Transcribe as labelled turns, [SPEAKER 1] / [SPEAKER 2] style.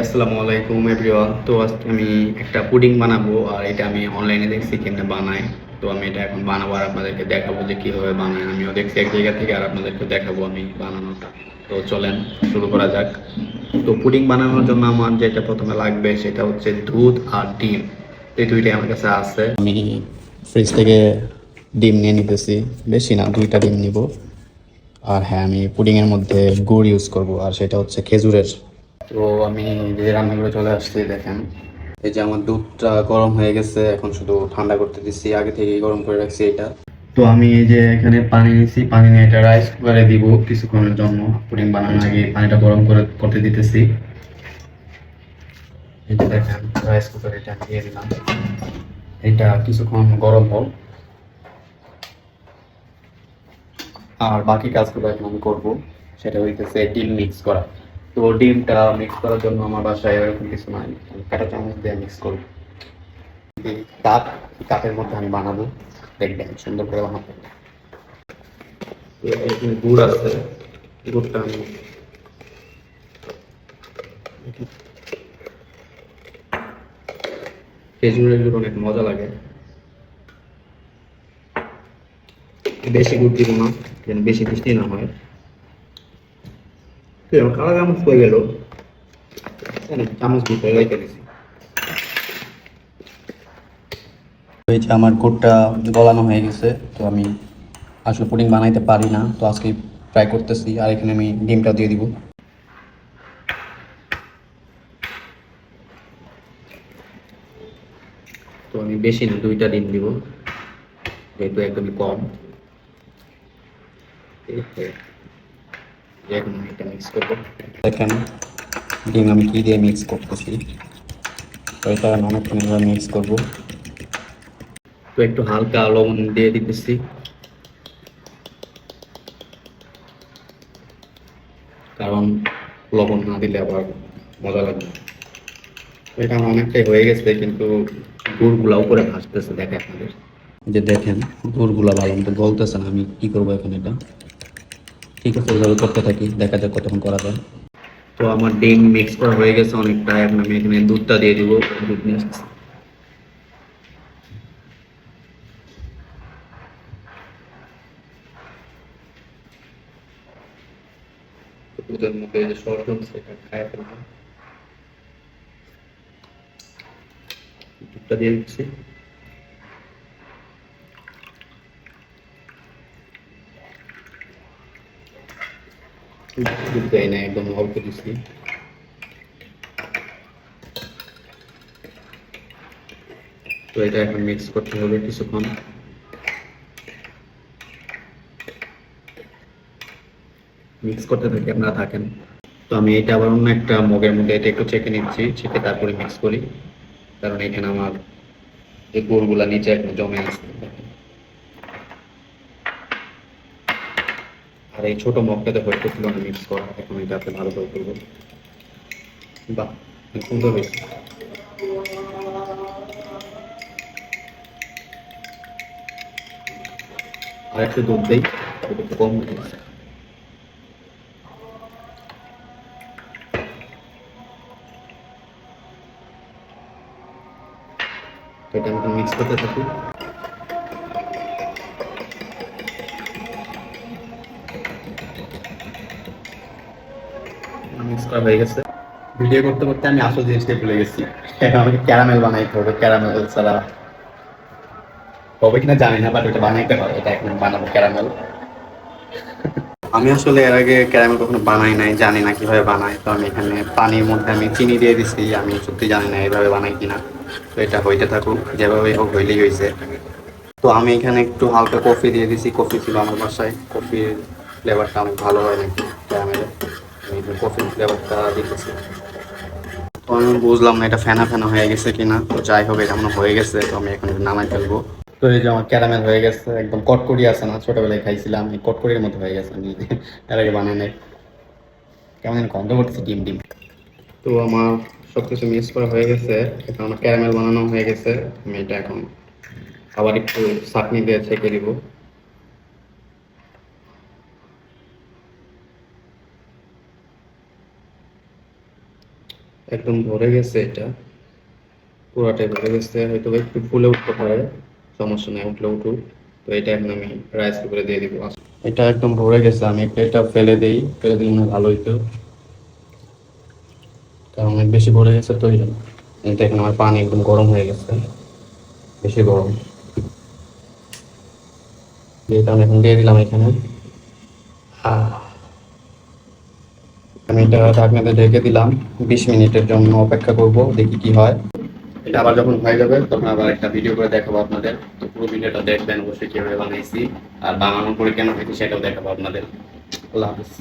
[SPEAKER 1] আসসালামু আলাইকুম এভরিওয়ান। তো আজকে আমি একটা পুডিং বানাবো, আর এটা আমি অনলাইনে দেখছি কেমনে বানায়। তো আমি এটা এখন বানাবো আর আপনাদেরকে দেখাবো যে কিভাবে বানায়। আমিও দেখছি এক জায়গা থেকে, আর আপনাদেরকে দেখাবো আমি বানানোটা। তো চলেন শুরু করা যাক। তো পুডিং বানানোর জন্য আমার যেটা প্রথমে লাগবে সেটা হচ্ছে দুধ আর ডিম। এই দুইটাই আমার কাছে আছে। আমি ফ্রিজ থেকে ডিম নিয়ে নিতেছি, বেশি না, 2টা ডিম নিব। আর হ্যাঁ, আমি পুডিংয়ের মধ্যে গুড় ইউজ করব, আর সেটা হচ্ছে খেজুরের। তো আমি যে রান্নাগুলো চলে আসছি দেখেন, এই যে আমার দুধটা গরম হয়ে গেছে, এখন শুধু ঠান্ডা করতে দিচ্ছি, আগে থেকেই গরম করে রাখছি এটা। তো আমি এই যে এখানে পানি নিয়েছি, পানি নিয়ে এটা রাইস কুকারে দিব কিছুক্ষণের জন্য। পুডিং বানানোর আগে পানিটা গরম করতে দিতেছি। এই যে দেখেন রাইস কুকারে এটা দিয়ে দিলাম, এটা কিছুক্ষণ গরম হোক। আর বাকি কাজগুলো এখন আমি করবো, সেটা হইতেছে ডিম মিক্স করা। তো ডিমটা মিক্স করার জন্য আমার বাসায় এরকম কিছু নাই, আমি কাঁটা চামচ দিয়ে মিক্স করবো। এই কাপ, কাপের মধ্যে আমি বানাবো, দেখবেন সুন্দর করে বানাবো। তো এখানে গুড় আছে, গুড়টা আমি খেজুরের গুড় অনেক মজা লাগে। বেশি গুড় দিব না, যেন বেশি মিষ্টি না হয়। কালা চামচ হয়ে গেল, চামচ ভিতরে রেখে দিছি। এই যে আমার গুড়টা গলানো হয়ে গেছে। তো আমি আসলে পুডিং বানাইতে পারি না, তো আজকে ট্রাই করতেছি। আর এখানে আমি ডিমটা দিয়ে দিব। তো আমি বেশি না, 2টা ডিম দিব, যেহেতু একদমই কম। এখন আমি এটা মিক্স করবো। দেখেন ডিম আমি কি দিয়ে মিক্স করতেছি। তো এটা অনেকক্ষণ মিক্স করবো। তো একটু হালকা লবণ দিয়ে দিতেছি, কারণ লবণ না দিলে আবার মজা লাগবে না। এটা আমার অনেকটাই হয়ে গেছে, কিন্তু গুড়গুলা উপরে ভাসতেছে, দেখে আপনাদের যে দেখেন গুড়গুলা ভালো মতো গলতেছে না। আমি কি করবো এখন এটা? ঠিক আছে, এভাবে করতে থাকি, দেখা যাক কতক্ষণ করা যায়। তো আমার ডিম মিক্স করা হয়ে গেছে অনেকটা, এখন আমি এখানে দুধটা দিয়ে দিব। দুধ নিয়ে আসতেছি। দুধের মধ্যে যে সরষে সেটা খায় ফেলবো, দুধটা দিয়ে দিচ্ছি। দুধ দেয় না, একদম অল্প দিচ্ছি। তো এটা এখন মিক্স করতে হবে কিছুক্ষণ। মিক্স করতে থাকি, আপনারা থাকেন। তো আমি এটা আবার অন্য একটা মগের মধ্যে এটা একটু চেকে নিচ্ছি, চেকে তারপরে মিক্স করি, কারণ এখানে আমার এই গুড়গুলা নিচে এখন জমে আছে। আর এই ছোট মগটাতে হইতেছিল না মিক্স করা, এখন এটাতে ভালো করে করবো। বাহ, সুন্দর হয়েছে। আর একটু দুধ দেই, একটু কম হয়ে গেছে। তো এটা আমি মিক্স করতে থাকি। মিক্স করা হয়ে গেছে। ভিডিও করতে করতে আমি আসল জিনিসটাই ভুলে গেছি, এখন আমাকে ক্যারামেল বানাইতে হবে। ক্যারামেল ছাড়া হবে কিনা জানি না, বাট ওটা বানাইতে হবে। এটা এখন বানাবো ক্যারামেল। আমি আসলে এর আগে ক্যারামেল কখনো বানাই নাই, জানি না কিভাবে বানাই। তো আমি এখানে পানির মধ্যে আমি চিনি দিয়ে দিছি, আমি সত্যি জানি না এইভাবে বানাই কিনা। তো এটা হইতে থাকুক, যেভাবে হোক হইলেই হয়েছে। তো আমি এখানে একটু হালকা কফি দিয়ে দিছি, কফি ছিল আমার বাসায়। কফির ফ্লেভারটা অনেক ভালো হয় নাকি ক্যারামেলে, আমি কফির ফ্লেভারটা দিতেছি। তো আমি বুঝলাম না এটা ফেনা ফেনা হয়ে গেছে কিনা। তো যাই হোক, এটা মনে হয়ে গেছে, তো আমি এখন নামাই ফেলবো। তো এই যে আমার ক্যারামেল হয়ে গেছে, একদম কটকরি আছে না, ছোটবেলায় খাইছিলাম, এই কটকরির মতো হয়ে গেছে। আমি এর আগে বানাই নাই, কেমন যেন গন্ধ করতেছে ডিম ডিম। তো আমার সবকিছু মিক্স করা হয়ে গেছে, এখন আমার ক্যারামেল বানানো হয়ে গেছে। আমি এটা এখন আবার একটু চাটনি দিয়ে ছেঁকে দিব। একদম ভরে গেছে, এটা পুরোটাই ভরে গেছে, হয়তো একটু ফুলে উঠতে পারে, সমস্যা নেই, উঠলে উঠুক। তো এটা এখন আমি রাইস কুকারে দিয়ে দিব। এটা একদম ভরে গেছে, আমি এটা ফেলে দিই, ফেলে দিলে মনে হয় ভালো হইতো, কারণ অনেক বেশি ভরে গেছে তো এই জন্য। এটা এখন আমার পানি একদম গরম হয়ে গেছে, বেশি গরম, যেটা আমি এখন দিয়ে দিলাম এখানে। আহ, আমি এটা ঢাকনাতে ঢেকে দিলাম, 20 মিনিটের জন্য অপেক্ষা করব, দেখি কি হয়। এটা আবার যখন হয়ে যাবে তখন আবার একটা ভিডিও করে দেখাবো আপনাদের। তো পুরো ভিডিওটা দেখবেন অবশ্যই, কিভাবে বানাইছি আর বানানোর পরে কেন হয়েছে সেটাও দেখাবো আপনাদের। আল্লাহ হাফিজ।